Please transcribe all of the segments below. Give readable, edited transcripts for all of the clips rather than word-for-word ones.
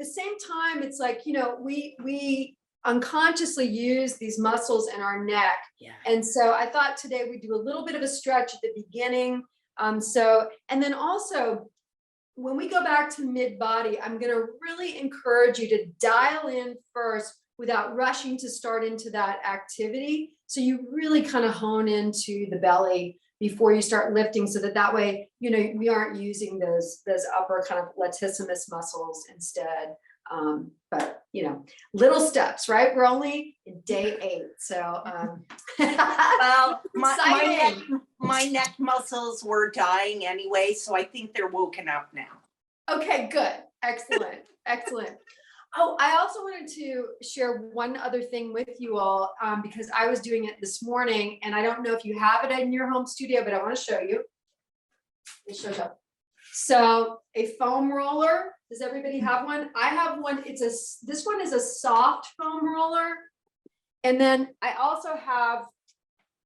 the same time, it's like, we unconsciously use these muscles in our neck. Yeah. And so I thought today we'd do a little bit of a stretch at the beginning. And then also when we go back to mid body, I'm going to really encourage you to dial in first without rushing to start into that activity. So you really kind of hone into the belly before you start lifting, so that way, we aren't using those upper kind of latissimus muscles instead. But little steps, right? We're only in day 8, so well, my neck muscles were dying anyway, so I think they're woken up now. Okay, good, excellent. Oh, I also wanted to share one other thing with you all, because I was doing it this morning, and I don't know if you have it in your home studio, but I want to show you. It shows up. So a foam roller. Does everybody have one? I have one. This one is a soft foam roller, and then I also have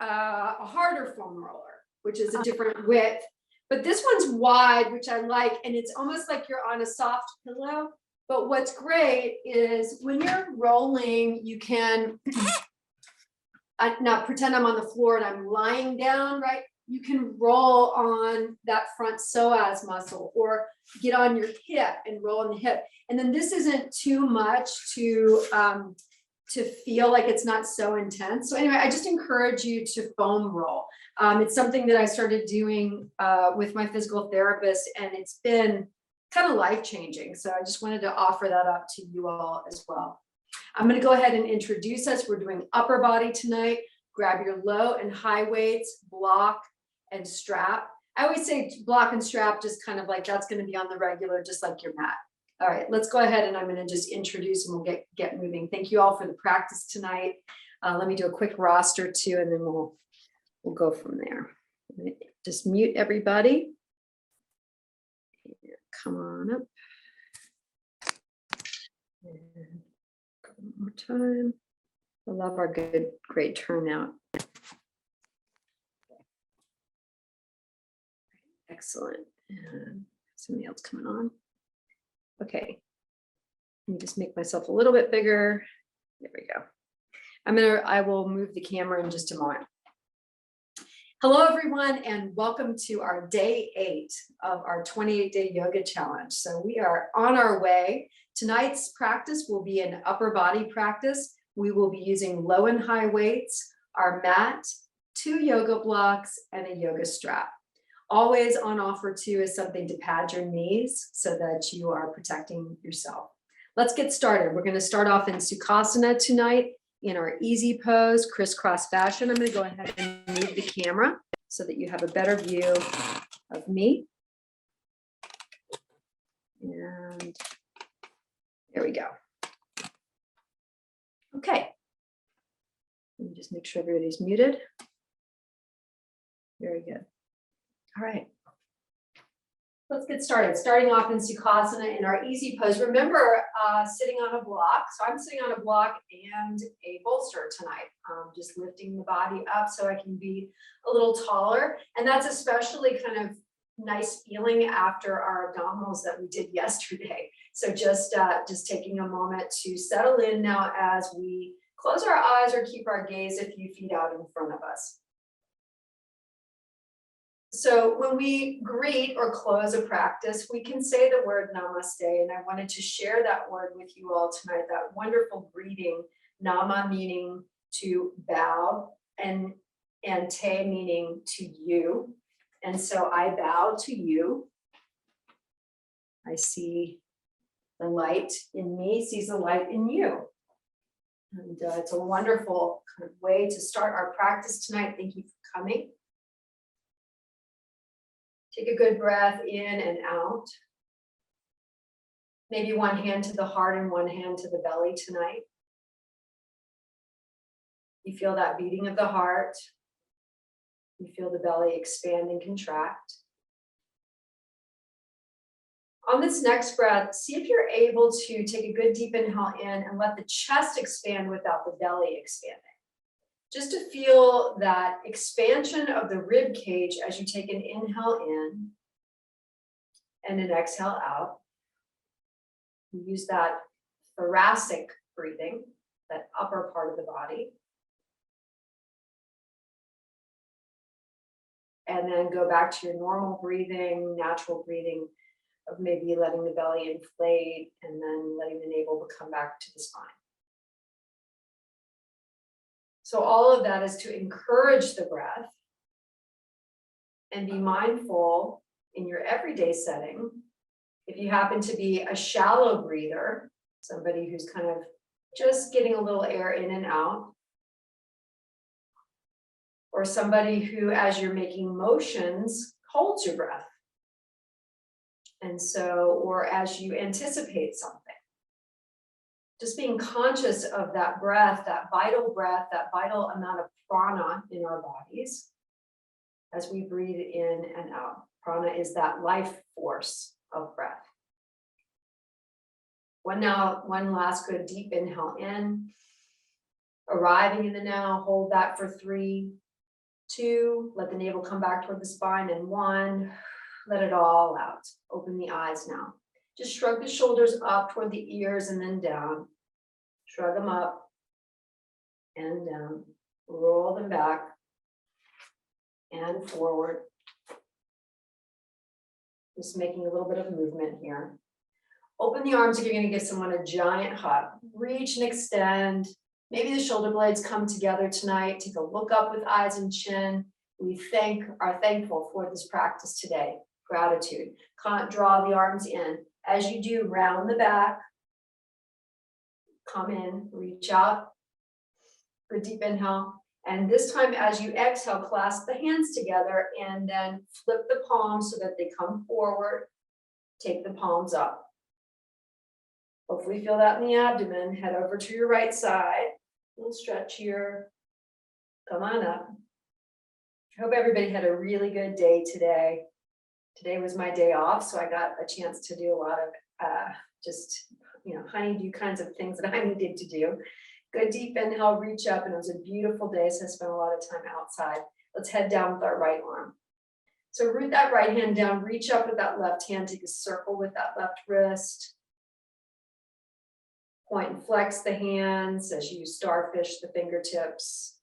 a harder foam roller, which is a different width. But this one's wide, which I like, and it's almost like you're on a soft pillow. But what's great is when you're rolling, you can not pretend I'm on the floor and I'm lying down, right? You can roll on that front psoas muscle, or get on your hip and roll on the hip. And then this isn't too much to feel like it's not so intense. So anyway, I just encourage you to foam roll. It's something that I started doing with my physical therapist, and it's been kind of life-changing. So I just wanted to offer that up to you all as well. I'm going to go ahead and introduce us. We're doing upper body tonight. Grab your low and high weights, block and strap. I always say block and strap, just kind of like that's going to be on the regular, just like your mat. All right, let's go ahead, and I'm going to just introduce, and we'll get moving. Thank you all for the practice tonight. Let me do a quick roster too, and then we'll go from there. Just mute everybody. Come on up. And one more time. I love our great turnout. Excellent. And somebody else coming on. Okay. Let me just make myself a little bit bigger. There we go. I will move the camera in just a moment. Hello, everyone, and welcome to our day 8 of our 28-day yoga challenge. So we are on our way. Tonight's practice will be an upper body practice. We will be using low and high weights, our mat, 2 yoga blocks, and a yoga strap. Always on offer too is something to pad your knees so that you are protecting yourself. Let's get started. We're going to start off in Sukhasana tonight in our easy pose, crisscross fashion. I'm going to go ahead and move the camera so that you have a better view of me. And there we go. Okay. Let me just make sure everybody's muted. Very good. All right. Let's get started. Starting off in Sukhasana in our easy pose. Remember, sitting on a block. So I'm sitting on a block and a bolster tonight. Just lifting the body up so I can be a little taller. And that's especially kind of nice feeling after our abdominals that we did yesterday. So just taking a moment to settle in now as we close our eyes or keep our gaze a few feet out in front of us. So when we greet or close a practice, we can say the word namaste, and I wanted to share that word with you all tonight, that wonderful greeting, nama meaning to bow, and te meaning to you. And so I bow to you. I see the light in me, sees the light in you. And it's a wonderful kind of way to start our practice tonight. Thank you for coming. Take a good breath in and out. Maybe one hand to the heart and one hand to the belly tonight. You feel that beating of the heart. You feel the belly expand and contract. On this next breath, see if you're able to take a good deep inhale in and let the chest expand without the belly expanding. Just to feel that expansion of the rib cage as you take an inhale in and an exhale out. We use that thoracic breathing, that upper part of the body. And then go back to your normal breathing, natural breathing of maybe letting the belly inflate and then letting the navel come back to the spine. So all of that is to encourage the breath and be mindful in your everyday setting. If you happen to be a shallow breather, somebody who's kind of just getting a little air in and out, or somebody who, as you're making motions, holds your breath. And so, or as you anticipate something, just being conscious of that breath, that vital amount of prana in our bodies as we breathe in and out. Prana is that life force of breath. One last good deep inhale in, arriving in the now, hold that for 3, 2, let the navel come back toward the spine, and 1, let it all out. Open the eyes now. Just shrug the shoulders up toward the ears and then down. Shrug them up and down. Roll them back and forward. Just making a little bit of movement here. Open the arms if you're going to give someone a giant hug. Reach and extend. Maybe the shoulder blades come together tonight. Take a look up with eyes and chin. We are thankful for this practice today. Gratitude. Can't draw the arms in. As you do, round the back. Come in, reach out. Good deep inhale. And this time, as you exhale, clasp the hands together and then flip the palms so that they come forward. Take the palms up. Hopefully feel that in the abdomen. Head over to your right side. A little stretch here. Come on up. I hope everybody had a really good day today. Today was my day off, so I got a chance to do a lot of honeydew kinds of things that I needed to do. Good deep inhale, reach up, and it was a beautiful day, so I spent a lot of time outside. Let's head down with our right arm. So root that right hand down, reach up with that left hand, take a circle with that left wrist. Point and flex the hands as you starfish the fingertips.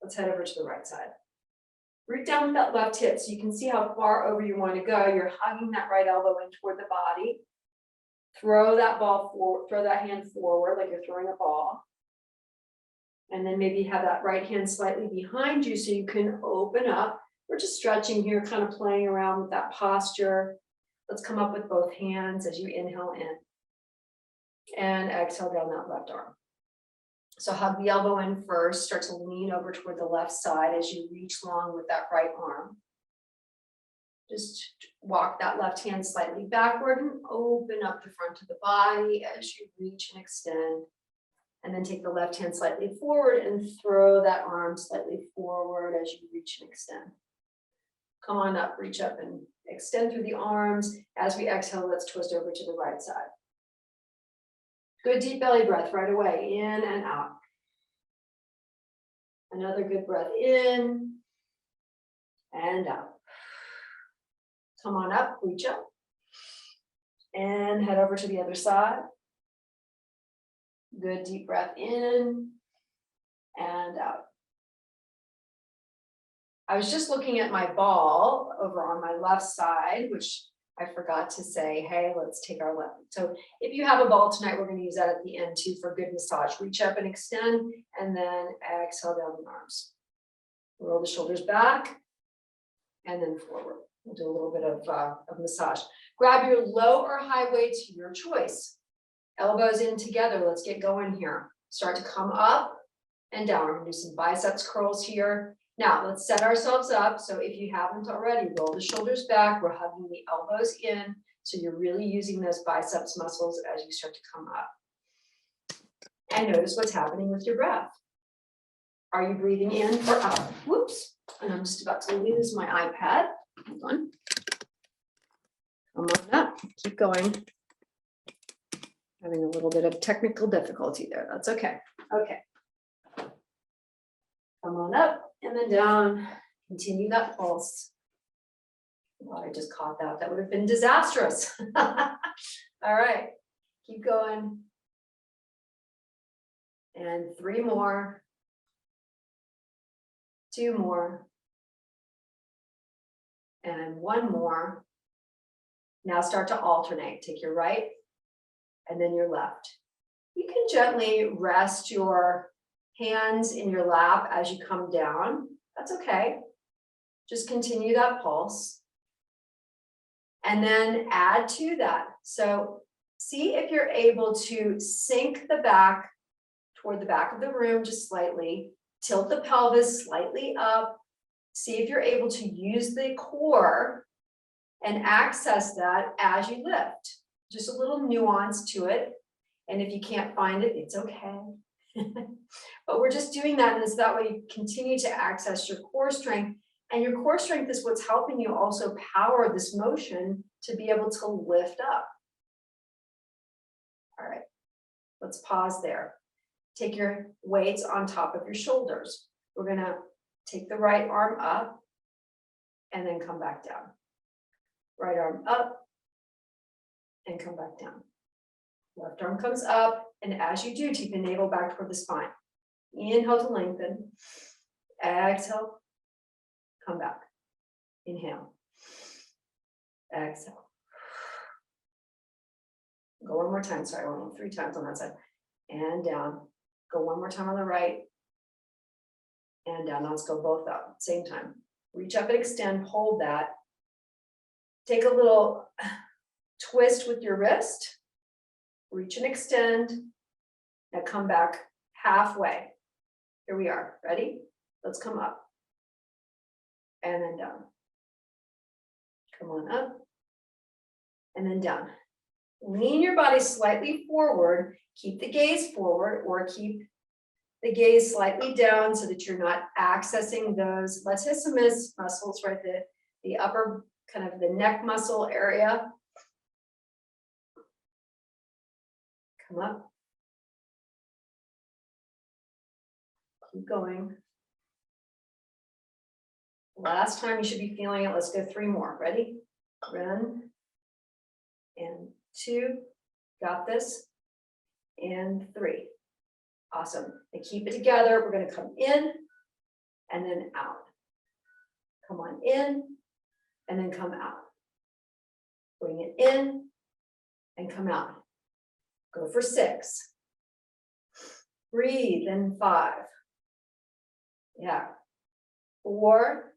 Let's head over to the right side. Root down with that left hip so you can see how far over you want to go. You're hugging that right elbow in toward the body. Throw that ball forward, throw that hand forward like you're throwing a ball. And then maybe have that right hand slightly behind you so you can open up. We're just stretching here, kind of playing around with that posture. Let's come up with both hands as you inhale in. And exhale down that left arm. So hug the elbow in first, start to lean over toward the left side as you reach long with that right arm. Just walk that left hand slightly backward and open up the front of the body as you reach and extend. And then take the left hand slightly forward and throw that arm slightly forward as you reach and extend. Come on up, reach up and extend through the arms. As we exhale, let's twist over to the right side. Good deep belly breath right away, in and out. Another good breath in and out. Come on up, reach up. And head over to the other side. Good deep breath in and out. I was just looking at my ball over on my left side, which I forgot to say, hey, let's take our left. So if you have a ball tonight, we're going to use that at the end too for good massage. Reach up and extend, and then exhale down the arms. Roll the shoulders back, and then forward. We'll do a little bit of massage. Grab your low or high weights, your choice. Elbows in together. Let's get going here. Start to come up and down. We're going to do some biceps curls here. Now let's set ourselves up. So if you haven't already, roll the shoulders back. We're hugging the elbows in. So you're really using those biceps muscles as you start to come up. And notice what's happening with your breath. Are you breathing in or out? Whoops. And I'm just about to lose my iPad. Hold on. Come on up. Keep going. Having a little bit of technical difficulty there. That's okay. Okay. Come on up and then down. Continue that pulse. Well, I just caught that. That would have been disastrous. All right. Keep going. And 3 more. 2 more. And 1 more. Now start to alternate. Take your right and then your left. You can gently rest your hands in your lap as you come down. That's okay. Just continue that pulse. And then add to that. So see if you're able to sink the back toward the back of the room just slightly. Tilt the pelvis slightly up. See if you're able to use the core and access that as you lift. Just a little nuance to it. And if you can't find it, it's okay. But we're just doing that, and it's that way you continue to access your core strength. And your core strength is what's helping you also power this motion to be able to lift up. All right, let's pause there. Take your weights on top of your shoulders. We're gonna take the right arm up and then come back down. Right arm up and come back down. Left arm comes up, and as you do, take the navel back toward the spine. Inhale to lengthen. Exhale. Come back. Inhale. Exhale. Go one more time. Sorry, I went 3 times on that side. And down. Go one more time on the right. And down. Now let's go both up. Same time. Reach up and extend. Hold that. Take a little twist with your wrist. Reach and extend. Now come back halfway. Here we are. Ready? Let's come up. And then down. Come on up. And then down. Lean your body slightly forward. Keep the gaze forward, or keep the gaze slightly down so that you're not accessing those latissimus muscles, right? The upper kind of the neck muscle area. Come up. Keep going. Last time, you should be feeling it. Let's go 3 more. Ready? 1 and 2. Got this. And 3. Awesome. And keep it together. We're going to come in and then out. Come on in and then come out. Bring it in and come out. Go for 6. Breathe in 5. Yeah. 4.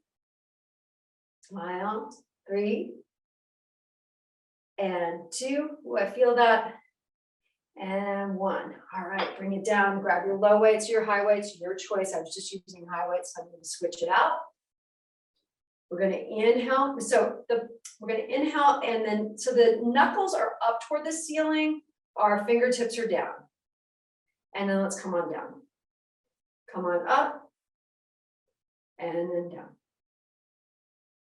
Smile. 3. And 2. Oh, I feel that. And 1. All right, bring it down. Grab your low weights, your high weights, your choice. I was just using high weights, so I'm going to switch it out. We're going to inhale. We're going to inhale, and then so the knuckles are up toward the ceiling. Our fingertips are down. And then let's come on down. Come on up. And then down.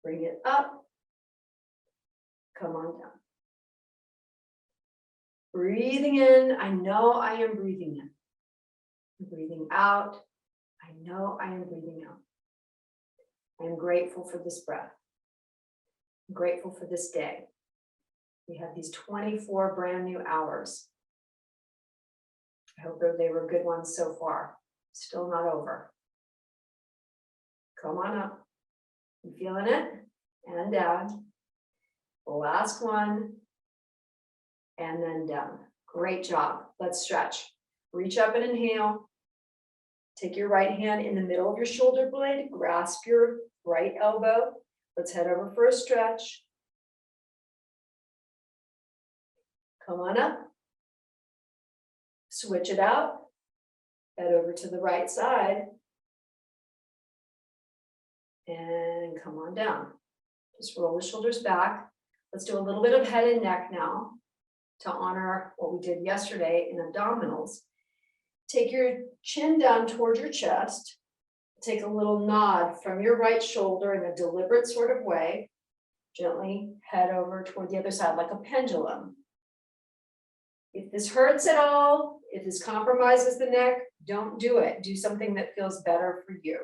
Bring it up. Come on down. Breathing in. I know I am breathing in. Breathing out. I know I am breathing out. I am grateful for this breath. I'm grateful for this day. We have these 24 brand new hours. I hope they were good ones so far. Still not over. Come on up. You feeling it? And down. Last one. And then down. Great job. Let's stretch. Reach up and inhale. Take your right hand in the middle of your shoulder blade. Grasp your right elbow. Let's head over for a stretch. Come on up. Switch it out. Head over to the right side. And come on down. Just roll the shoulders back. Let's do a little bit of head and neck now to honor what we did yesterday in abdominals. Take your chin down towards your chest. Take a little nod from your right shoulder in a deliberate sort of way. Gently head over toward the other side like a pendulum. If this hurts at all, if this compromises the neck, don't do it. Do something that feels better for you.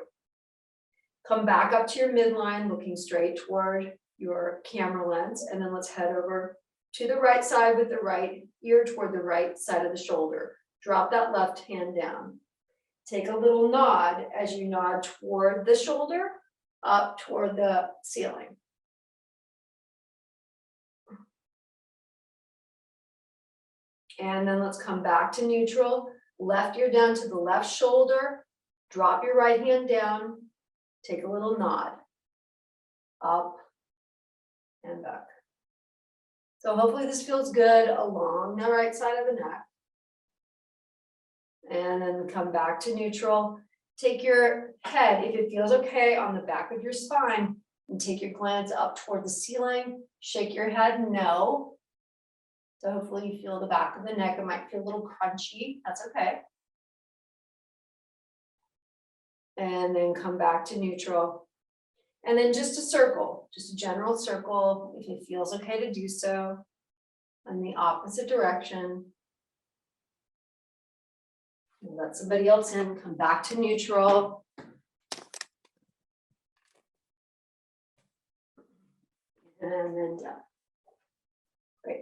Come back up to your midline, looking straight toward your camera lens, and then let's head over to the right side with the right ear toward the right side of the shoulder. Drop that left hand down. Take a little nod as you nod toward the shoulder, up toward the ceiling. And then let's come back to neutral. Left ear down to the left shoulder. Drop your right hand down. Take a little nod. Up and back. So hopefully this feels good along the right side of the neck. And then come back to neutral. Take your head, if it feels okay, on the back of your spine, and take your glance up toward the ceiling. Shake your head no. So hopefully you feel the back of the neck. It might feel a little crunchy. That's okay. And then come back to neutral. And then just a circle, just a general circle, if it feels okay to do so, in the opposite direction. And let somebody else in, come back to neutral. And then down. Great.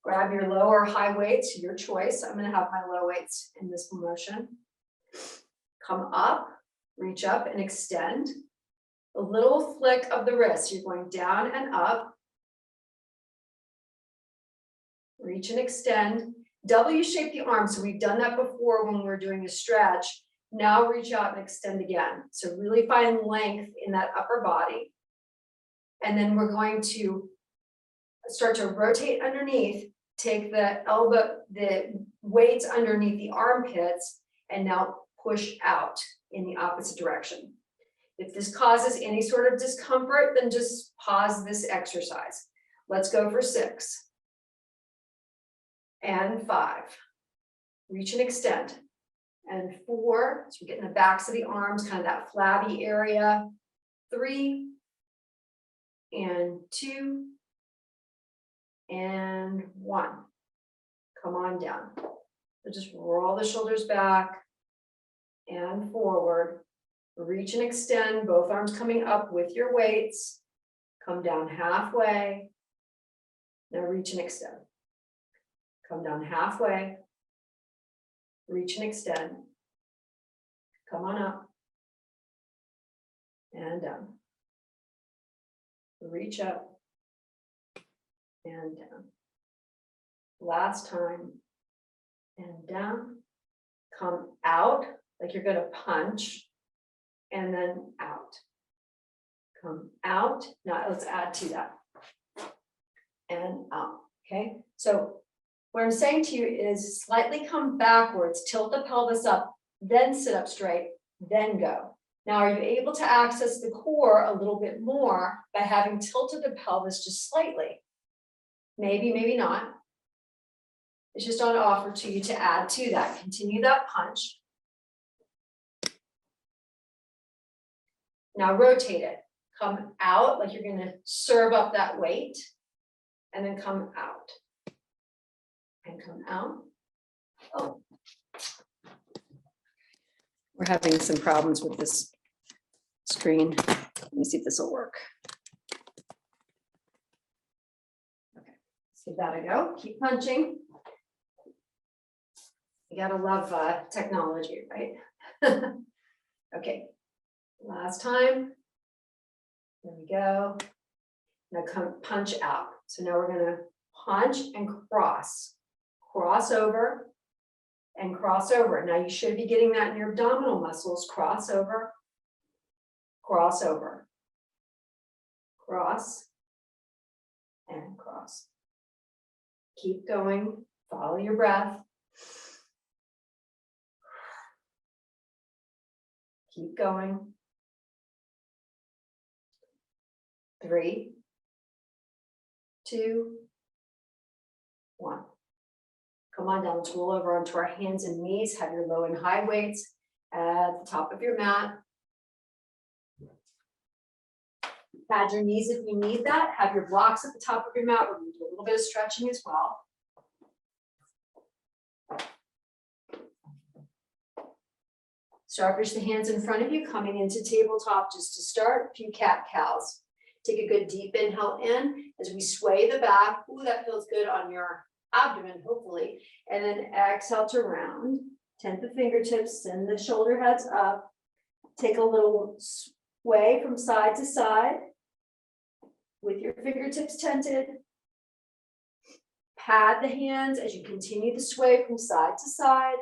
Grab your low or high weights, your choice. I'm going to have my low weights in this motion. Come up, reach up and extend. A little flick of the wrist. You're going down and up. Reach and extend. W shape the arm. So we've done that before when we were doing a stretch. Now reach out and extend again. So really find length in that upper body. And then we're going to start to rotate underneath. Take the elbow, the weights underneath the armpits, and now push out in the opposite direction. If this causes any sort of discomfort, then just pause this exercise. Let's go for 6. And 5. Reach and extend. And 4, so we're getting the backs of the arms, kind of that flabby area. 3. And 2. And 1. Come on down. So just roll the shoulders back and forward. Reach and extend, both arms coming up with your weights. Come down halfway. Now reach and extend. Come down halfway. Reach and extend. Come on up. And down. Reach up. And down. Last time. And down. Come out like you're going to punch. And then out. Come out. Now let's add to that. And out. Okay. So what I'm saying to you is slightly come backwards, tilt the pelvis up, then sit up straight, then go. Now, are you able to access the core a little bit more by having tilted the pelvis just slightly? Maybe, maybe not. It's just on offer to you to add to that. Continue that punch. Now rotate it. Come out like you're going to serve up that weight. And then come out. And come out. Oh. We're having some problems with this screen. Let me see if this will work. Okay, so give that a go. Keep punching. You gotta love technology, right? Okay, last time. There we go. Now come punch out. So now we're gonna punch and cross. Cross over and cross over. Now you should be getting that in your abdominal muscles. Cross over, cross over, cross, and cross. Keep going, follow your breath. Keep going. 3, 2, 1. Come on down, let's roll over onto our hands and knees. Have your low and high weights at the top of your mat. Pad your knees if you need that. Have your blocks at the top of your mat. We're going to do a little bit of stretching as well. Start, reach the hands in front of you, coming into tabletop just to start. A few cat-cows. Take a good deep inhale in as we sway the back. Ooh, that feels good on your abdomen, hopefully. And then exhale to round. Tent the fingertips, send the shoulder heads up. Take a little sway from side to side with your fingertips tented. Pad the hands as you continue to sway from side to side.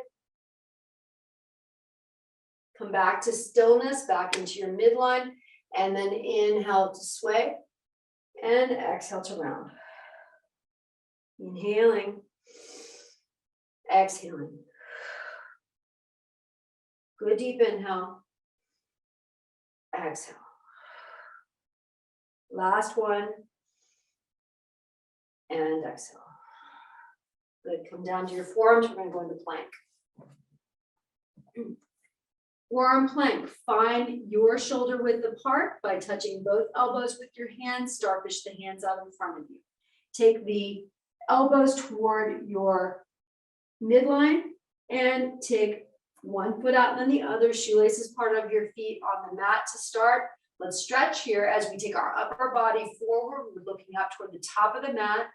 Come back to stillness, back into your midline, and then inhale to sway and exhale to round. Inhaling, exhaling. Good deep inhale, exhale. Last one, and exhale. Good, come down to your forearms, we're gonna go into plank. Forearm plank, find your shoulder width apart by touching both elbows with your hands, starfish the hands out in front of you. Take the elbows toward your midline and take one foot out and then the other, shoelaces part of your feet on the mat to start. Let's stretch here as we take our upper body forward. We're looking up toward the top of the mat.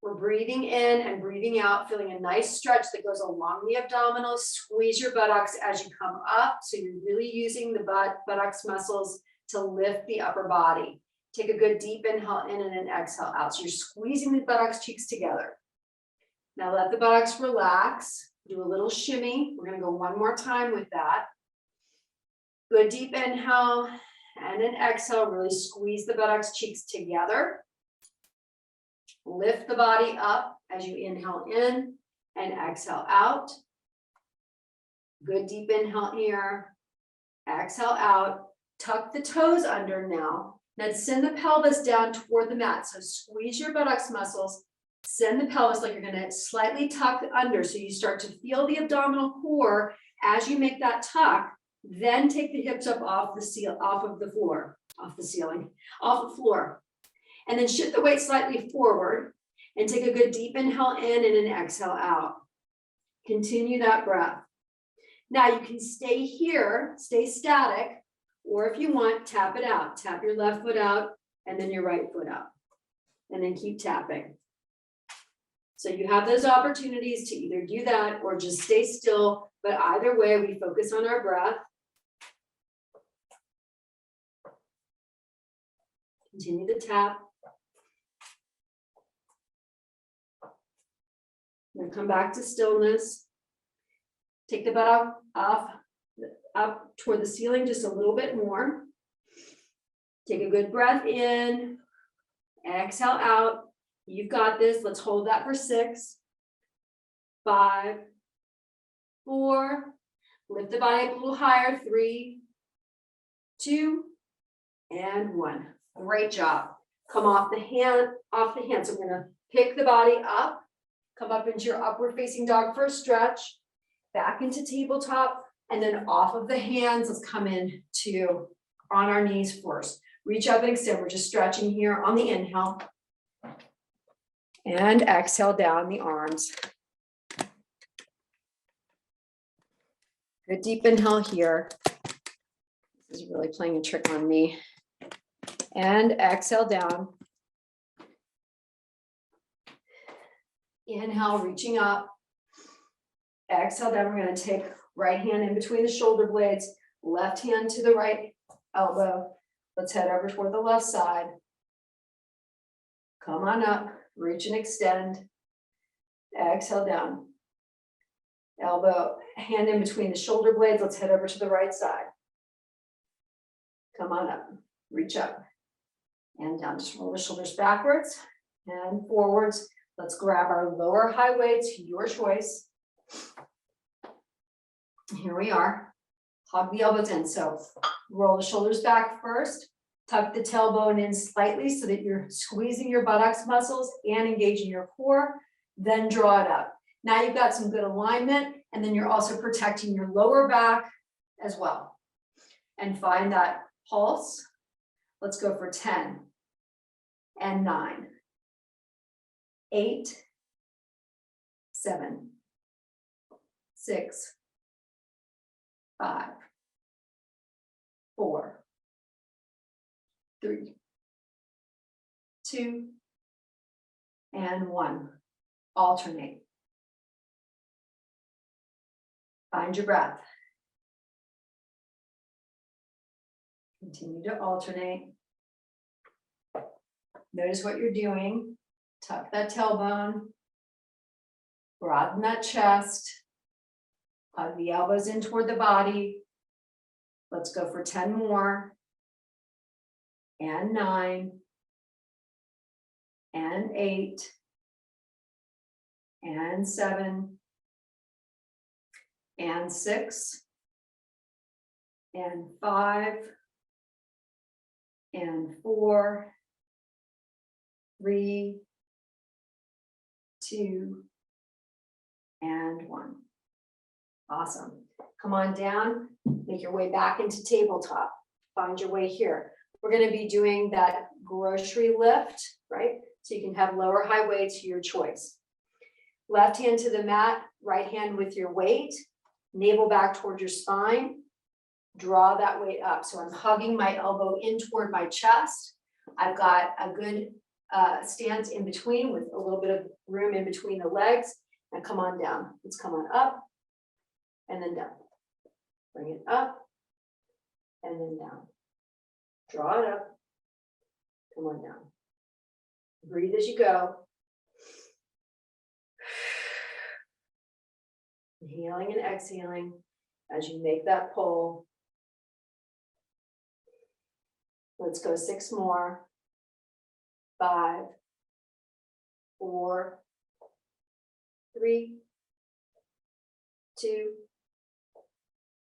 We're breathing in and breathing out, feeling a nice stretch that goes along the abdominals. Squeeze your buttocks as you come up. So you're really using the buttocks muscles to lift the upper body. Take a good deep inhale in and an exhale out. So you're squeezing the buttocks cheeks together. Now let the buttocks relax. Do a little shimmy. We're going to go one more time with that. Good deep inhale and an exhale. Really squeeze the buttocks cheeks together. Lift the body up as you inhale in and exhale out. Good deep inhale here. Exhale out. Tuck the toes under now. Now send the pelvis down toward the mat. So squeeze your buttocks muscles. Send the pelvis like you're going to slightly tuck under. So you start to feel the abdominal core as you make that tuck. Then take the hips up off the floor. And then shift the weight slightly forward and take a good deep inhale in and an exhale out. Continue that breath. Now you can stay here, stay static, or if you want, tap it out. Tap your left foot out and then your right foot out. And then keep tapping. So you have those opportunities to either do that or just stay still, but either way, we focus on our breath. Continue to tap. Then come back to stillness. Take the butt up toward the ceiling just a little bit more. Take a good breath in. Exhale out. You've got this. Let's hold that for 6, 5, 4. Lift the body up a little higher. 3, 2, and 1. Great job. Come off the hand. So we're going to pick the body up. Come up into your upward facing dog for a stretch. Back into tabletop. And then off of the hands, let's come in to on our knees first. Reach up and extend. We're just stretching here on the inhale. And exhale down the arms. Good deep inhale here. This is really playing a trick on me. And exhale down. Inhale, reaching up. Exhale down. We're going to take right hand in between the shoulder blades, left hand to the right elbow. Let's head over toward the left side. Come on up, reach and extend. Exhale down. Elbow, hand in between the shoulder blades. Let's head over to the right side. Come on up, reach up and down. Just roll the shoulders backwards and forwards. Let's grab our lower high weights, your choice. Here we are. Hug the elbows in. So roll the shoulders back first. Tuck the tailbone in slightly so that you're squeezing your buttocks muscles and engaging your core. Then draw it up. Now you've got some good alignment, and then you're also protecting your lower back as well. And find that pulse. Let's go for 10 and 9, 8, 7, 6, 5, 4, 3, 2, and 1. Alternate. Find your breath. Continue to alternate. Notice what you're doing. Tuck that tailbone. Broaden that chest. Hug the elbows in toward the body. Let's go for 10 more. And 9. And 8. And 7. And 6. And 5. And 4. 3. 2. And 1. Awesome. Come on down, make your way back into tabletop. Find your way here. We're going to be doing that grocery lift, right? So you can have lower, high weights, your choice. Left hand to the mat, right hand with your weight, navel back towards your spine. Draw that weight up. So I'm hugging my elbow in toward my chest. I've got a good stance in between with a little bit of room in between the legs. And come on down. Let's come on up and then down. Bring it up and then down. Draw it up. Come on down. Breathe as you go. Inhaling and exhaling as you make that pull. Let's go 6 more. 5, 4, 3, 2,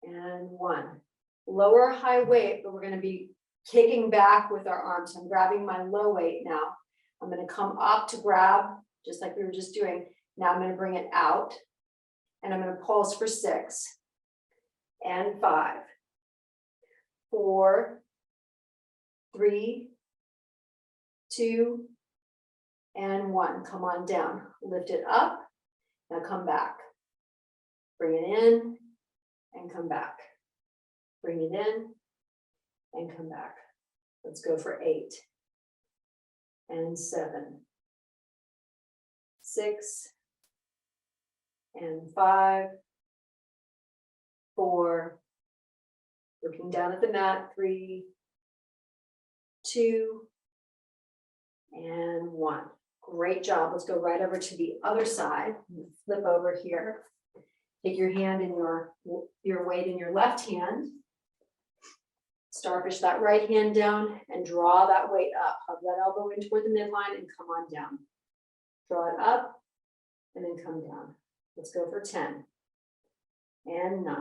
and 1. Lower high weight, but we're going to be kicking back with our arms. I'm grabbing my low weight now. I'm going to come up to grab, just like we were just doing. Now I'm going to bring it out, and I'm going to pulse for 6, and 5, 4, 3, 2, and 1. Come on down. Lift it up. Now come back. Bring it in and come back. Bring it in and come back. Let's go for 8 and 7, 6 and 5, 4, looking down at the mat, 3, 2, and 1. Great job. Let's go right over to the other side. Flip over here. Take your hand in your weight in your left hand. Starfish that right hand down and draw that weight up. Hug that elbow in toward the midline and come on down. Draw it up and then come down. Let's go for 10 and 9,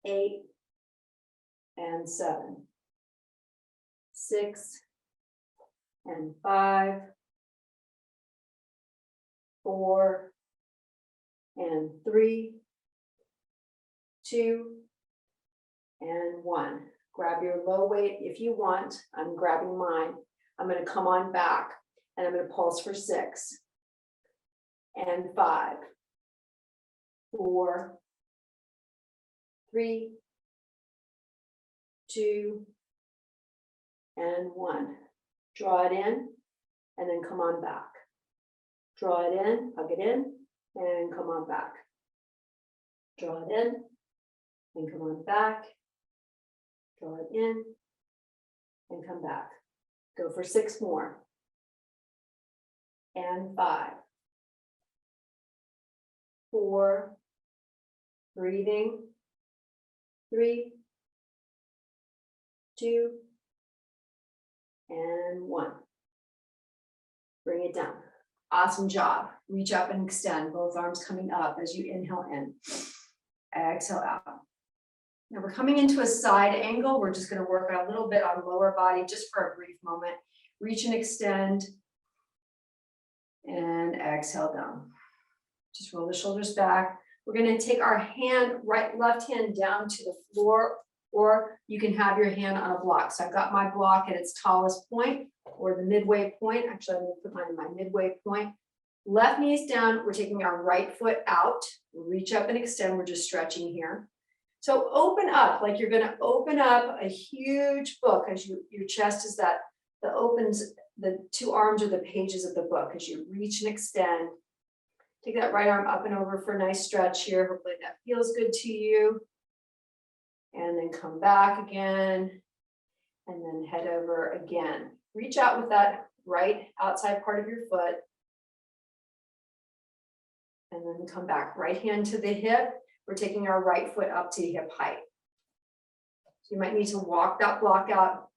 8 and 7, 6 and 5, 4 and 3, 2 and 1. Grab your low weight if you want. I'm grabbing mine. I'm going to come on back and I'm going to pulse for 6 and 5, 4, 3, 2 and 1. Draw it in and then come on back. Draw it in, hug it in, and come on back. Draw it in and come on back. Draw it in and come back. Go for 6 more. And 5, 4, breathing, 3, 2, and 1. Bring it down. Awesome job. Reach up and extend, both arms coming up as you inhale in. Exhale out. Now we're coming into a side angle. We're just going to work a little bit on lower body just for a brief moment. Reach and extend. And exhale down. Just roll the shoulders back. We're going to take our hand, left hand down to the floor, or you can have your hand on a block. So I've got my block at its tallest point or the midway point. Actually, I'm going to put mine in my midway point. Left knee is down. We're taking our right foot out. Reach up and extend. We're just stretching here. So open up, like you're going to open up a huge book as your chest is that the two arms are the pages of the book as you reach and extend. Take that right arm up and over for a nice stretch here. Hopefully that feels good to you. And then come back again. And then head over again. Reach out with that right outside part of your foot. And then come back. Right hand to the hip. We're taking our right foot up to hip height. So you might need to walk that block out.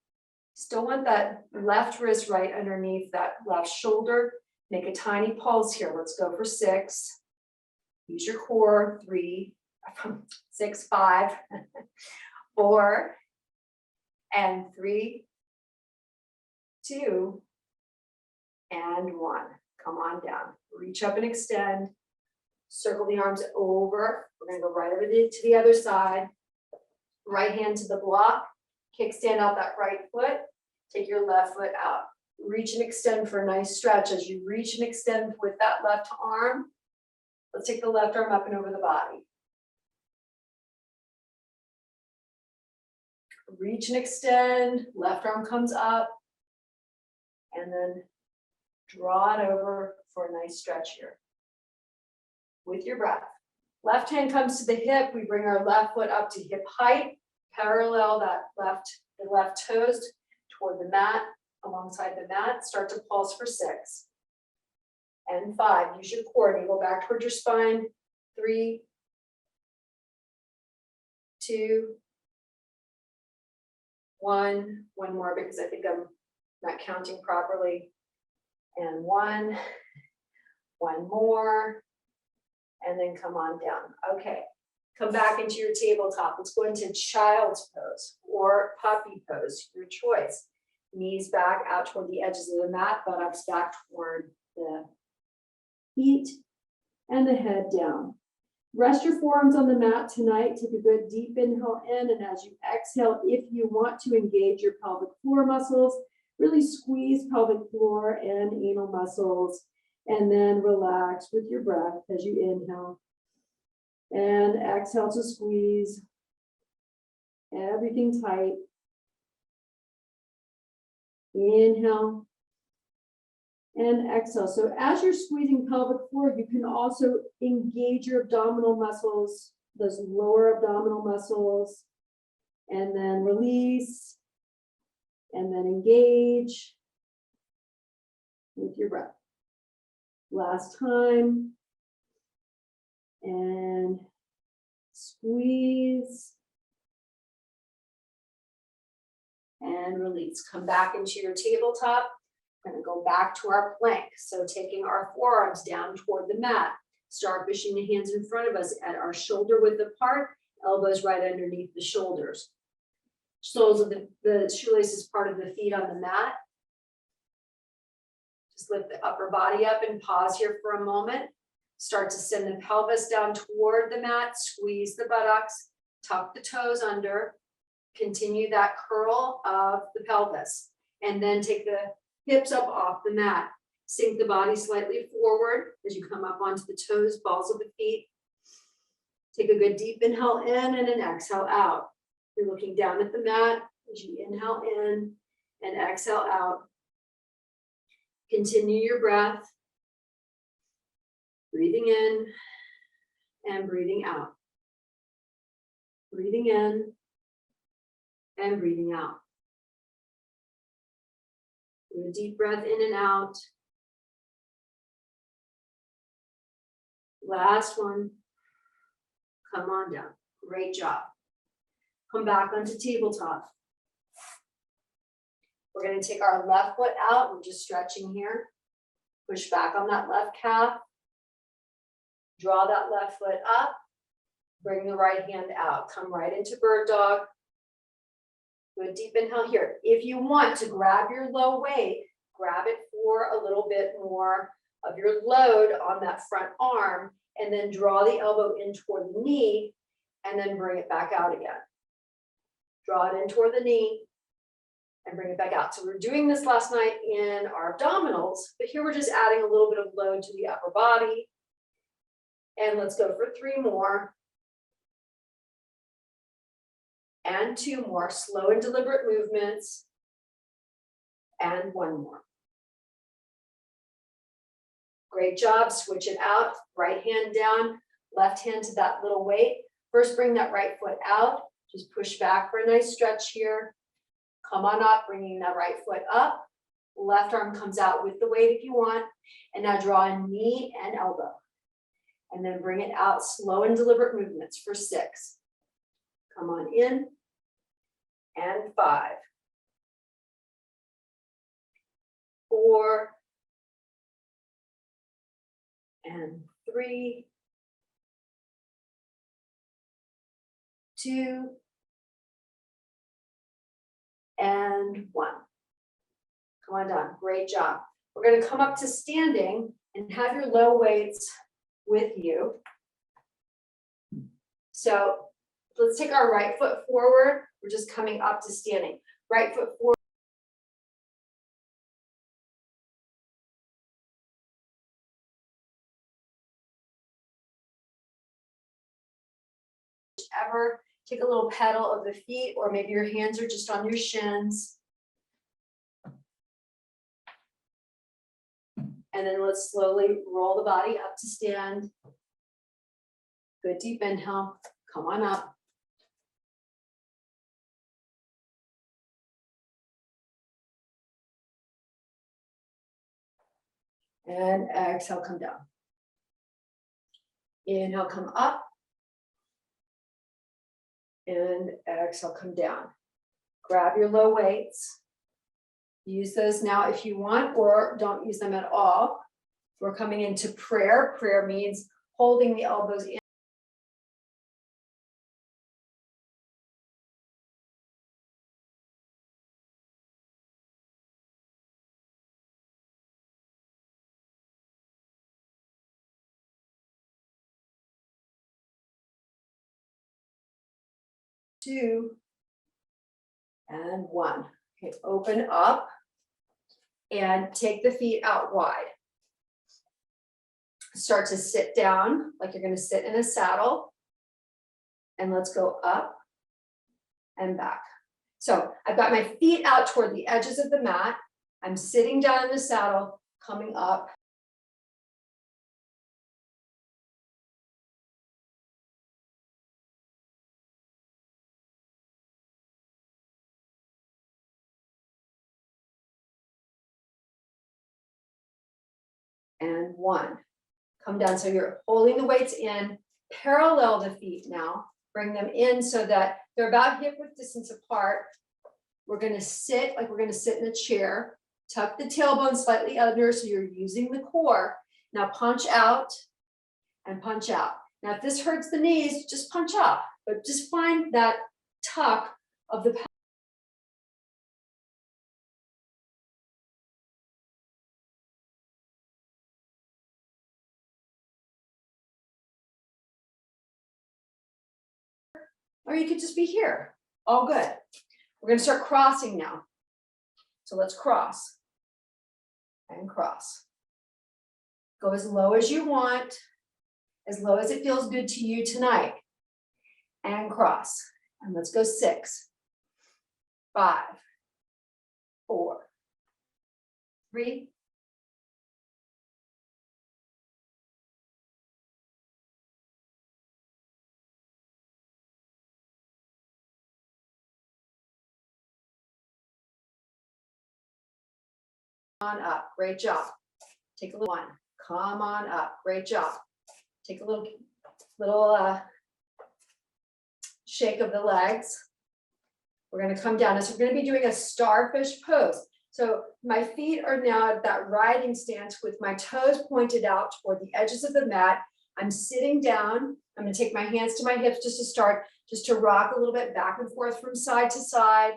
Still want that left wrist right underneath that left shoulder. Make a tiny pulse here. Let's go for 6. Use your core. 3, 6, 5, 4, and 3, 2, and 1. Come on down. Reach up and extend. Circle the arms over. We're going to go right over to the other side. Right hand to the block. Kickstand out that right foot. Take your left foot out. Reach and extend for a nice stretch. As you reach and extend with that left arm, let's take the left arm up and over the body. Reach and extend, left arm comes up, and then draw it over for a nice stretch here. With your breath. Left hand comes to the hip, we bring our left foot up to hip height, parallel the left toes toward the mat, alongside the mat, start to pulse for 6. And 5, use your core, navel back towards your spine. 3, 2, 1, one more because I think I'm not counting properly. And 1 more, and then come on down. Okay, come back into your tabletop. Let's go into child's pose or puppy pose, your choice. Knees back out toward the edges of the mat, buttocks back toward the feet, and the head down. Rest your forearms on the mat tonight. Take a good deep inhale in, and as you exhale, if you want to engage your pelvic floor muscles, really squeeze pelvic floor and anal muscles, and then relax with your breath as you inhale. And exhale to squeeze everything tight. Inhale and exhale. So as you're squeezing pelvic floor, you can also engage your abdominal muscles, those lower abdominal muscles, and then release, and then engage with your breath. Last time. And squeeze. And release. Come back into your tabletop. We're going to go back to our plank. So taking our forearms down toward the mat. Start pushing the hands in front of us at our shoulder width apart. Elbows right underneath the shoulders. Soles of the shoelaces part of the feet on the mat. Just lift the upper body up and pause here for a moment. Start to send the pelvis down toward the mat. Squeeze the buttocks. Tuck the toes under. Continue that curl of the pelvis. And then take the hips up off the mat. Sink the body slightly forward as you come up onto the toes, balls of the feet. Take a good deep inhale in and an exhale out. You're looking down at the mat as you inhale in and exhale out. Continue your breath. Breathing in and breathing out. Breathing in and breathing out. Do a deep breath in and out. Last one. Come on down. Great job. Come back onto tabletop. We're going to take our left foot out. We're just stretching here. Push back on that left calf. Draw that left foot up. Bring the right hand out. Come right into bird dog. Do a deep inhale here. If you want to grab your low weight, grab it for a little bit more of your load on that front arm, and then draw the elbow in toward the knee, and then bring it back out again. Draw it in toward the knee, and bring it back out. So we were doing this last night in our abdominals, but here we're just adding a little bit of load to the upper body. And let's go for 3 more. And 2 more, slow and deliberate movements. and one more. Great job, switch it out, right hand down, left hand to that little weight. First, bring that right foot out, just push back for a nice stretch here. Come on up, bringing that right foot up. Left arm comes out with the weight if you want. And now draw a knee and elbow. And then bring it out, slow and deliberate movements for 6. Come on in. And 5. 4. And 3. 2. And 1. Come on down, great job. We're gonna come up to standing and have your low weights with you. So let's take our right foot forward. We're just coming up to standing. Right foot forward. Whichever, take a little pedal of the feet, or maybe your hands are just on your shins. And then let's slowly roll the body up to stand. Good deep inhale, come on up. And exhale, come down. Inhale, come up. And exhale, come down. Grab your low weights. Use those now if you want, or don't use them at all. We're coming into prayer. Prayer means holding the elbows in. Two and 1. Okay, open up and take the feet out wide. Start to sit down like you're going to sit in a saddle. And let's go up and back. So I've got my feet out toward the edges of the mat. I'm sitting down in the saddle, coming up. And 1. Come down. So you're holding the weights in, parallel the feet now. Bring them in so that they're about hip width distance apart. We're going to sit like we're going to sit in a chair. Tuck the tailbone slightly under so you're using the core. Now punch out and punch out. Now if this hurts the knees, just punch up, but just find that tuck of the or you could just be here. All good. We're going to start crossing now. So let's cross and cross. Go as low as you want, as low as it feels good to you tonight. And cross. And let's go 6, 5, 4, 3, on up. Great job. Take a little 1. Come on up. Great job. Take a little shake of the legs. We're going to come down. So we're going to be doing a starfish pose. So my feet are now at that riding stance with my toes pointed out toward the edges of the mat. I'm sitting down. I'm going to take my hands to my hips just to start, just to rock a little bit back and forth from side to side.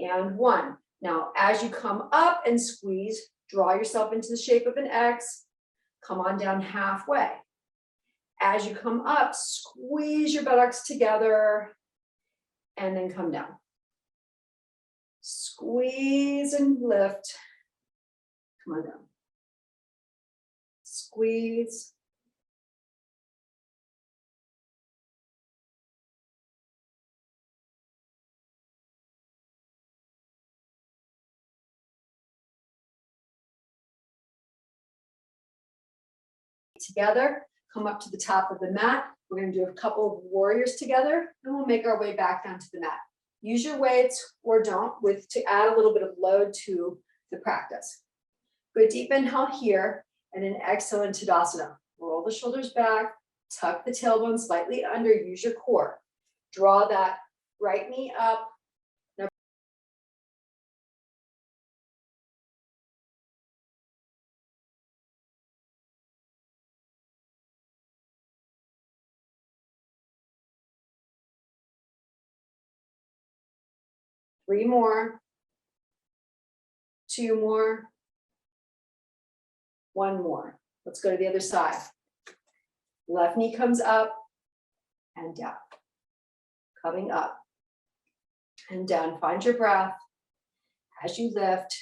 And 1. Now, as you come up and squeeze, draw yourself into the shape of an X. Come on down halfway. As you come up, squeeze your buttocks together and then come down. Squeeze and lift. Come on down. squeeze. Together, come up to the top of the mat. We're going to do a couple of warriors together, and we'll make our way back down to the mat. Use your weights or don't to add a little bit of load to the practice. Good deep inhale here, and then exhale into Tadasana. Roll the shoulders back, tuck the tailbone slightly under, use your core. Draw that right knee up. Now, three more, two more, one more. Let's go to the other side. Left knee comes up and down. Coming up and down. Find your breath. As you lift,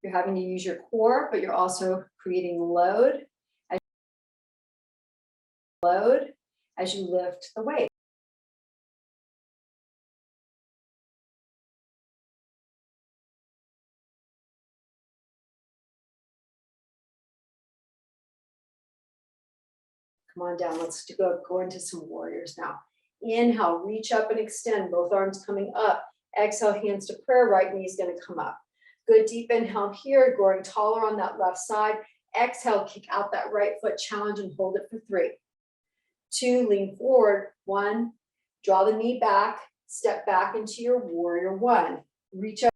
you're having to use your core, but you're also creating load as you lift the weight. Come on down. Let's go into some warriors now. Inhale, reach up and extend, both arms coming up. Exhale, hands to prayer, right knee is going to come up. Good deep inhale here, growing taller on that left side. Exhale, kick out that right foot, challenge and hold it for 3. 2, lean forward. 1, draw the knee back, step back into your warrior 1. Reach up.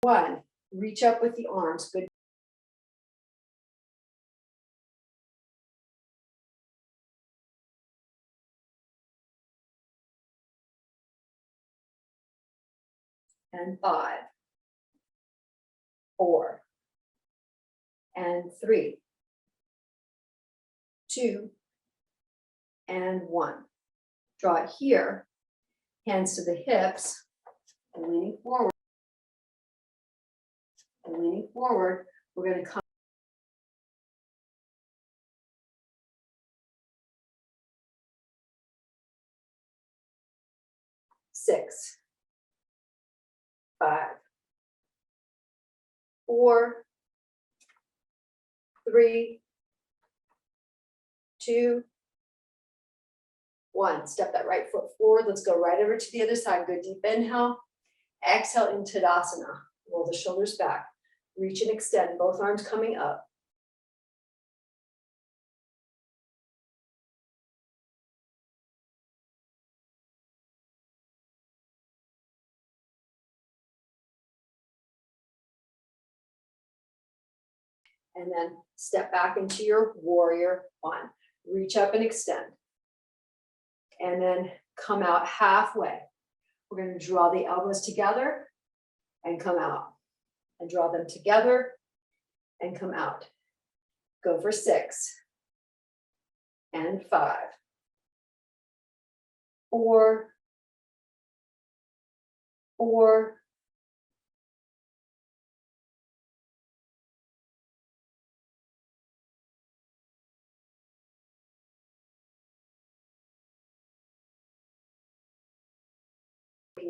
1, reach up with the arms. Good. And 5, 4, and 3, 2, and 1. Draw it here, hands to the hips, and leaning forward. And leaning forward, we're going to come. Six, 5, 4, 3, 2, 1. Step that right foot forward. Let's go right over to the other side. Good deep inhale. Exhale into Tadasana. Roll the shoulders back. Reach and extend, both arms coming up. And then step back into your warrior 1. Reach up and extend. And then come out halfway. We're going to draw the elbows together and come out. And draw them together and come out. Go for 6. And 5. 4. 4.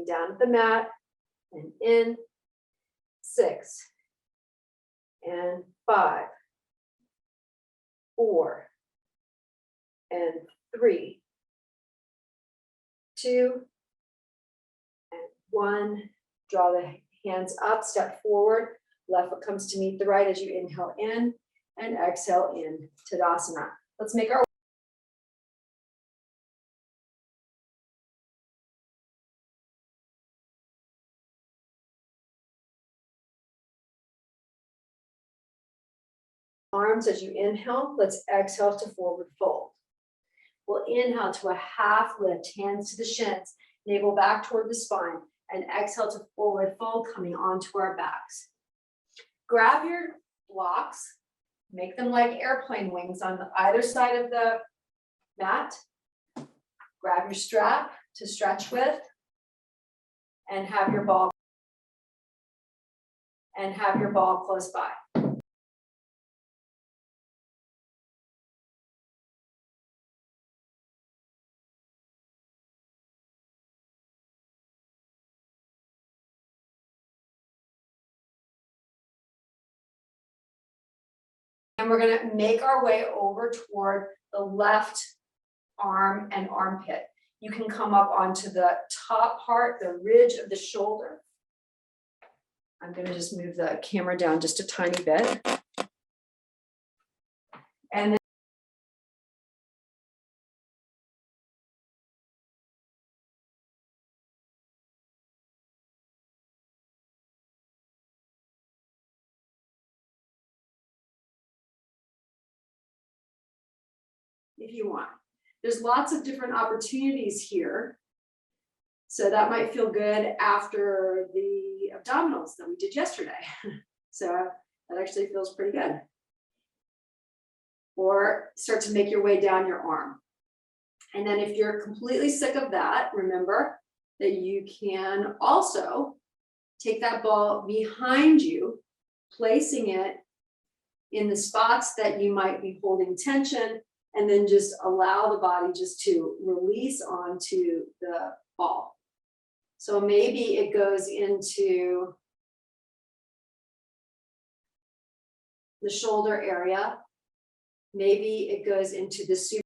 Down at the mat and in. 6 and 5, 4 and 3, 2 and 1. Draw the hands up, step forward. Left foot comes to meet the right as you inhale in and exhale in Tadasana. Let's make our arms as you inhale. Let's exhale to forward fold. We'll inhale to a half lift, hands to the shins, navel back toward the spine, and exhale to forward fold, coming onto our backs. Grab your blocks, make them like airplane wings on either side of the mat. Grab your strap to stretch with, and have your ball close by. then we're gonna make our way over toward the left arm and armpit. You can come up onto the top part, the ridge of the shoulder. I'm gonna just move the camera down just a tiny bit. And then if you want. There's lots of different opportunities here. So that might feel good after the abdominals that we did yesterday. So that actually feels pretty good. Or start to make your way down your arm. And then if you're completely sick of that, remember that you can also take that ball behind you, placing it in the spots that you might be holding tension, and then just allow the body just to release onto the ball. So maybe it goes into the shoulder area. Maybe it goes into the super.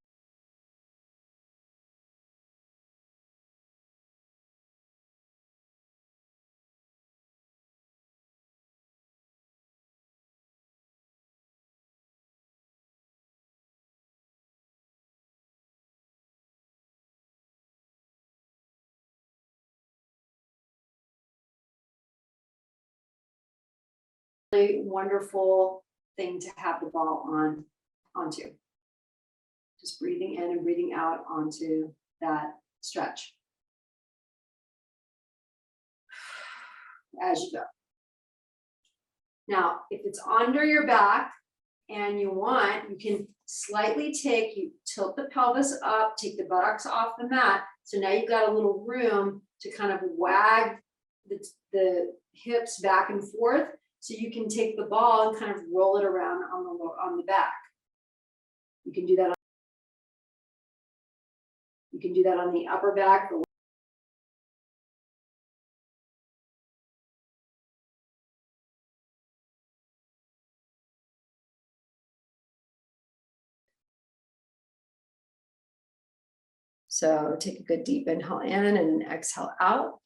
Really wonderful thing to have the ball onto. Just breathing in and breathing out onto that stretch as you go. Now, if it's under your back and you want, you can slightly tilt the pelvis up, take the buttocks off the mat. So now you've got a little room to kind of wag the hips back and forth. So you can take the ball and kind of roll it around on the back. You can do that. You can do that on the upper back. So take a good deep inhale in and exhale out.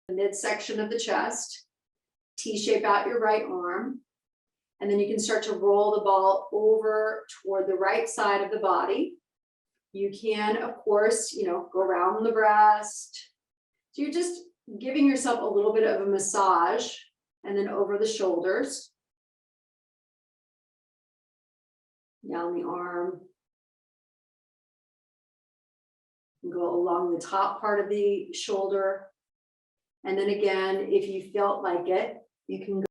The midsection of the chest, T-shape out your right arm, and then you can start to roll the ball over toward the right side of the body. You can, of course, go around the breast. So you're just giving yourself a little bit of a massage, and then over the shoulders, down the arm, and go along the top part of the shoulder. And then again, if you felt like it, you can go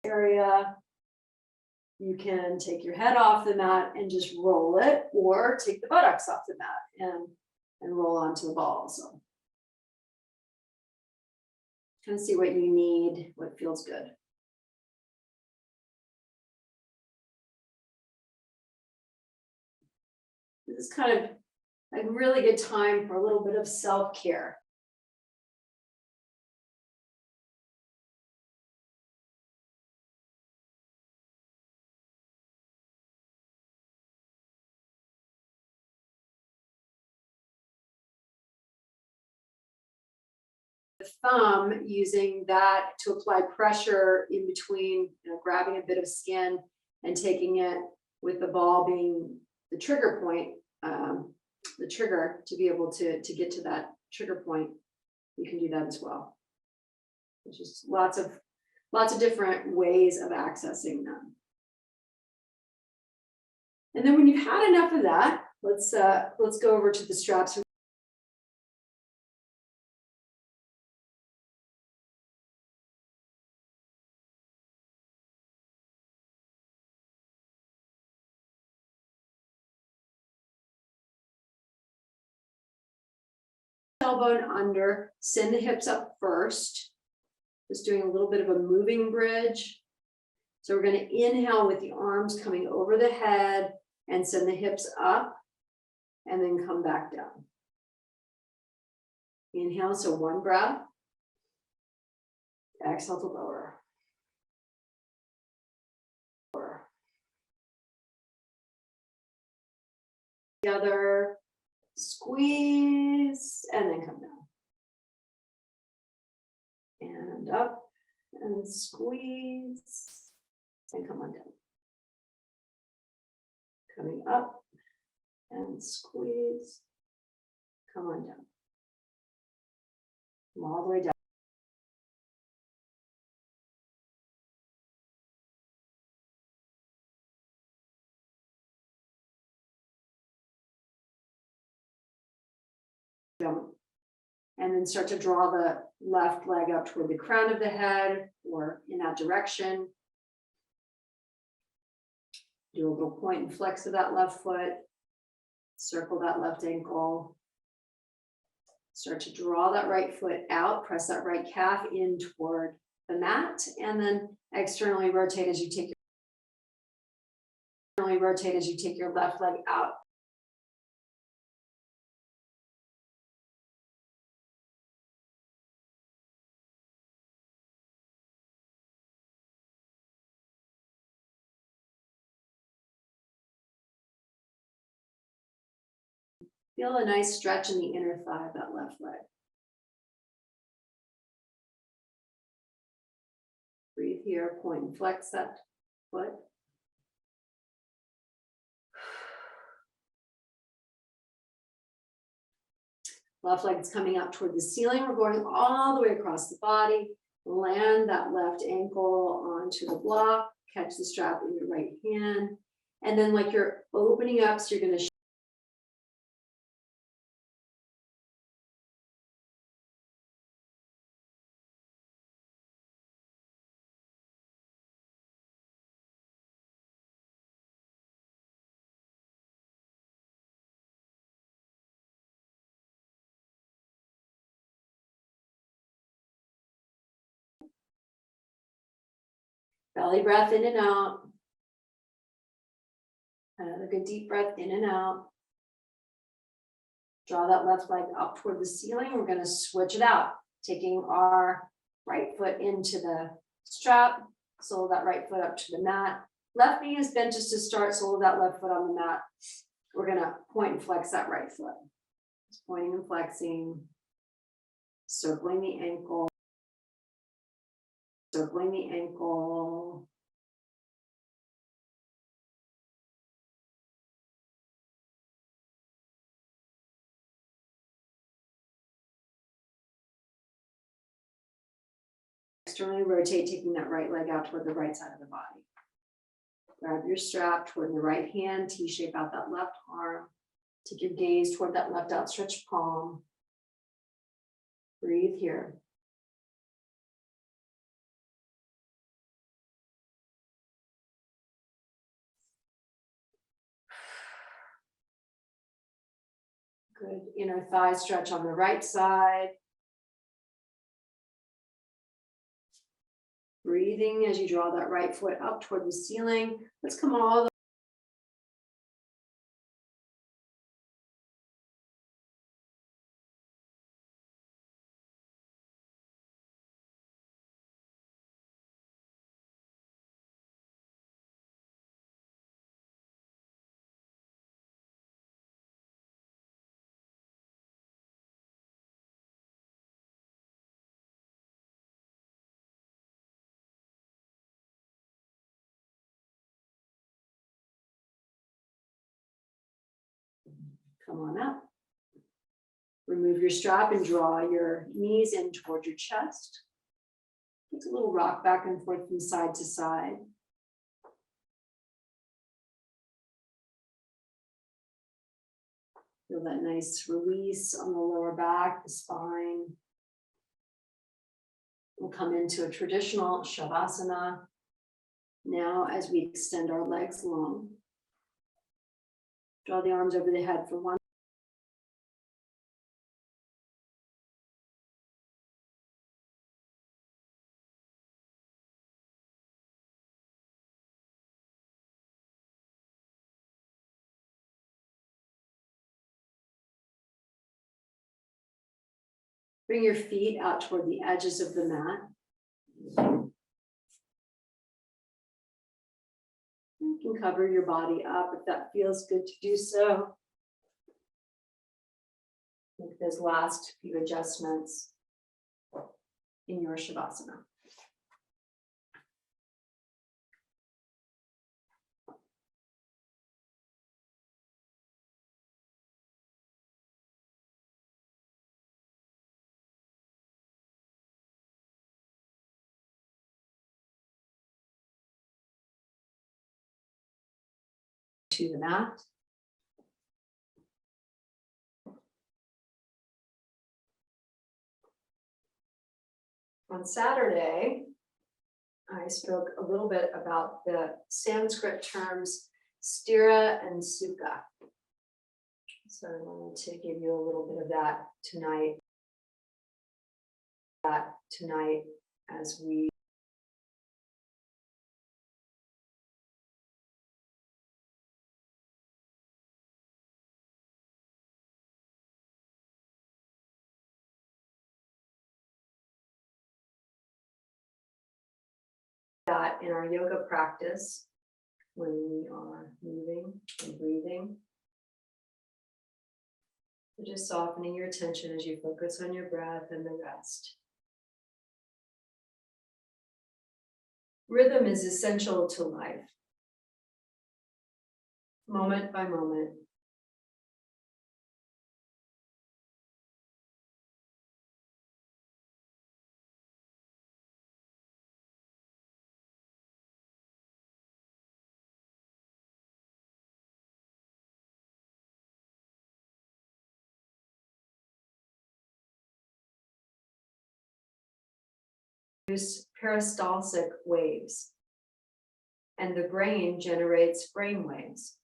area. You can take your head off the mat and just roll it, or take the buttocks off the mat and roll onto the ball. So kind of see what you need, what feels good. This is kind of a really good time for a little bit of self-care. The thumb, using that to apply pressure in between, grabbing a bit of skin and taking it with the ball being the trigger point, the trigger to be able to get to that trigger point. You can do that as well. There's just lots of different ways of accessing them. And then when you've had enough of that, let's go over to the straps. tailbone under, send the hips up first. Just doing a little bit of a moving bridge. So we're going to inhale with the arms coming over the head and send the hips up and then come back down. Inhale, so one breath. Exhale to lower. Together, squeeze, and then come down. And up, and squeeze, and come on down. Coming up, and squeeze, come on down. Come all the way down. And then start to draw the left leg up toward the crown of the head or in that direction. Do a little point and flex of that left foot. Circle that left ankle. Start to draw that right foot out. Press that right calf in toward the mat. And then externally rotate as you take your left leg out. Feel a nice stretch in the inner thigh of that left leg. Breathe here, point and flex that foot. Left leg is coming up toward the ceiling. We're going all the way across the body. Land that left ankle onto the block. Catch the strap in your right hand. And then like you're opening up, so you're going to belly breath in and out. Another good deep breath in and out. Draw that left leg up toward the ceiling. We're going to switch it out, taking our right foot into the strap, sole of that right foot up to the mat. Left knee is bent just to start, sole of that left foot on the mat. We're going to point and flex that right foot. Just pointing and flexing, circling the ankle. Circling the ankle. Externally rotate, taking that right leg out toward the right side of the body. Grab your strap toward the right hand, T-shape out that left arm. Take your gaze toward that left outstretched palm. Breathe here. Good inner thigh stretch on the right side. Breathing as you draw that right foot up toward the ceiling. Let's come all the come on up. Remove your strap and draw your knees in toward your chest. Take a little rock back and forth from side to side. Feel that nice release on the lower back, the spine. We'll come into a traditional Shavasana. Now, as we extend our legs long, draw the arms over the head for one. Bring your feet out toward the edges of the mat. You can cover your body up if that feels good to do so. Make those last few adjustments in your Shavasana. To the mat. On Saturday, I spoke a little bit about the Sanskrit terms stira and sukha. So I wanted to give you a little bit of that tonight. As we that in our yoga practice, when we are moving and breathing. So just softening your attention as you focus on your breath and the rest. Rhythm is essential to life, moment by moment. Produce peristaltic waves, and the brain generates brain waves,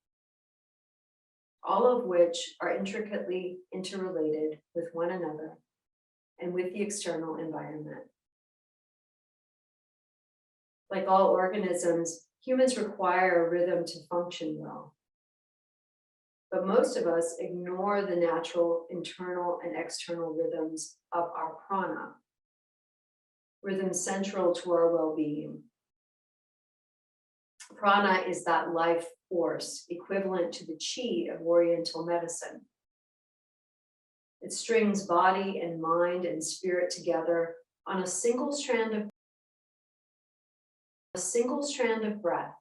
all of which are intricately interrelated with one another and with the external environment. Like all organisms, humans require a rhythm to function well. But most of us ignore the natural internal and external rhythms of our prana, rhythm central to our well-being. Prana is that life force equivalent to the chi of Oriental medicine. It strings body and mind and spirit together on a single strand of breath.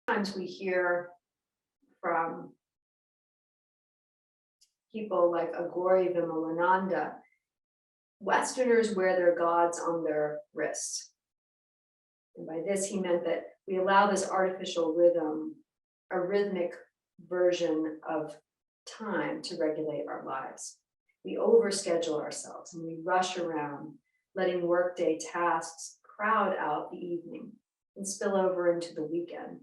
Sometimes we hear from people like Agori Vimalananda, Westerners wear their gods on their wrists. And by this, he meant that we allow this artificial rhythm, a rhythmic version of time to regulate our lives. We overschedule ourselves and we rush around, letting workday tasks crowd out the evening and spill over into the weekend.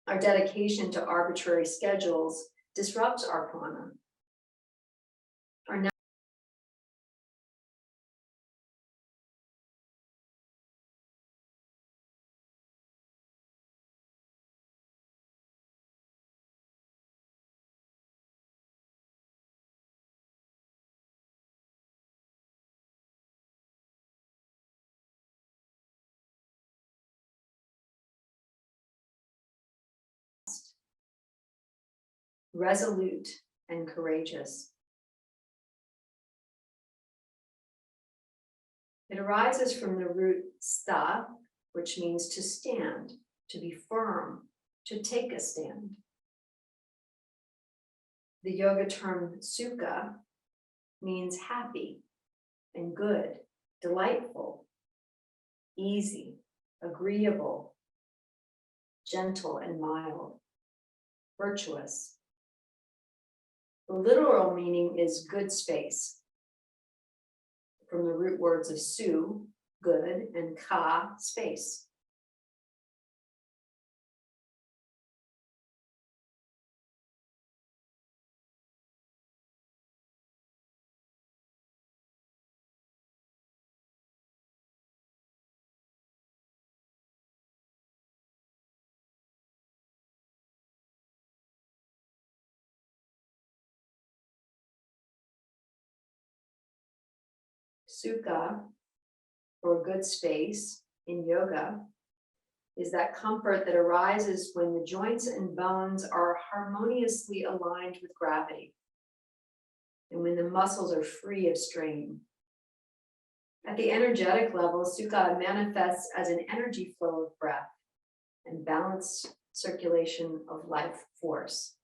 Our dedication to arbitrary schedules disrupts our prana. Resolute and courageous. It arises from the root sta, which means to stand, to be firm, to take a stand. The yoga term sukha means happy and good, delightful, easy, agreeable, gentle and mild, virtuous. The literal meaning is good space, from the root words of su, good, and ka, space. Sukha, or good space in yoga, is that comfort that arises when the joints and bones are harmoniously aligned with gravity and when the muscles are free of strain. At the energetic level, Sukha manifests as an energy flow of breath and balanced circulation of life force.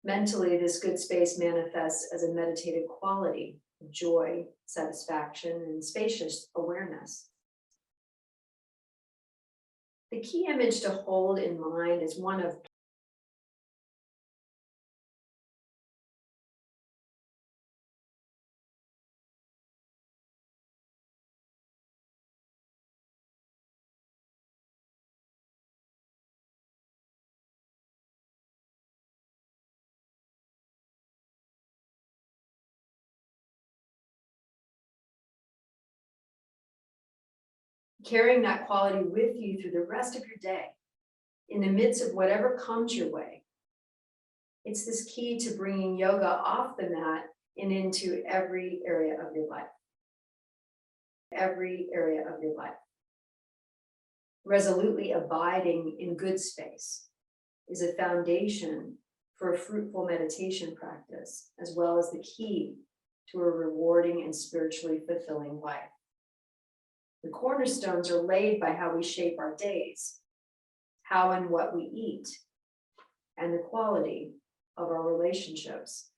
Mentally, this good space manifests as a meditative quality of joy, satisfaction, and spacious awareness. The key image to hold in mind is one of carrying that quality with you through the rest of your day, in the midst of whatever comes your way. It's this key to bringing yoga off the mat and into every area of your life. Every area of your life. Resolutely abiding in good space is a foundation for a fruitful meditation practice, as well as the key to a rewarding and spiritually fulfilling life. The cornerstones are laid by how we shape our days, how and what we eat, and the quality of our relationships.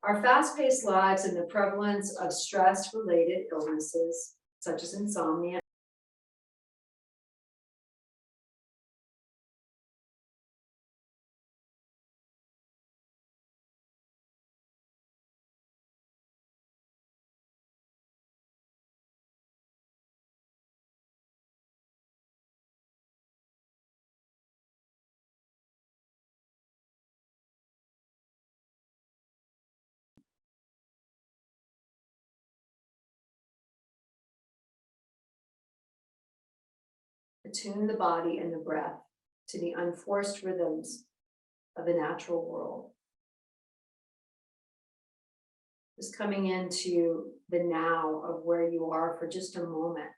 Our fast-paced lives and the prevalence of stress-related illnesses, such as insomnia, attune the body and the breath to the unforced rhythms of the natural world. Just coming into the now of where you are for just a moment.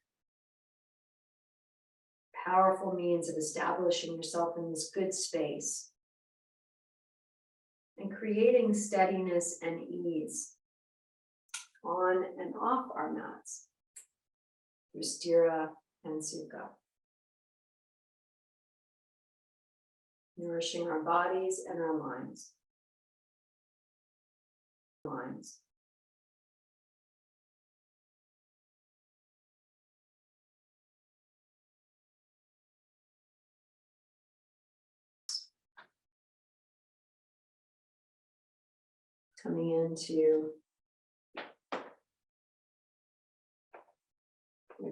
Powerful means of establishing yourself in this good space and creating steadiness and ease on and off our mats through stira and sukha. Nourishing our bodies and our minds. Coming into your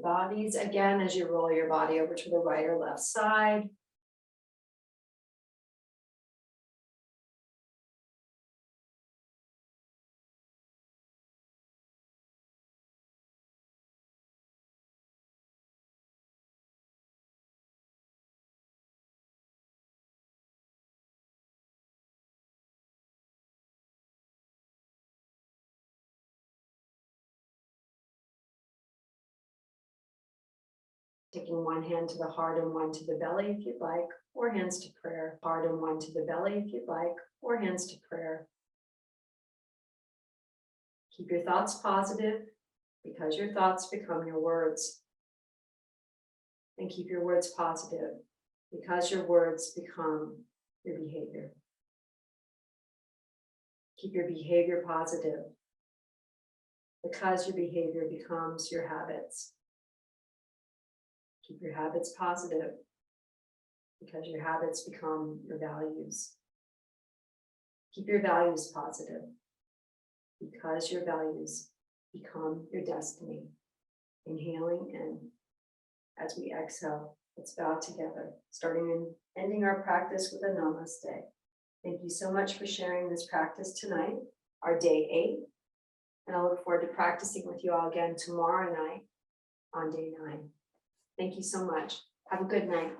bodies again as you roll your body over to the right or left side. Taking one hand to the heart and one to the belly if you'd like, or hands to prayer. Heart and one to the belly if you'd like, or hands to prayer. Keep your thoughts positive because your thoughts become your words. And keep your words positive because your words become your behavior. Keep your behavior positive because your behavior becomes your habits. Keep your habits positive because your habits become your values. Keep your values positive because your values become your destiny. Inhaling in as we exhale. Let's bow together, starting and ending our practice with a namaste. Thank you so much for sharing this practice tonight, our day 8. And I look forward to practicing with you all again tomorrow night on day 9. Thank you so much. Have a good night.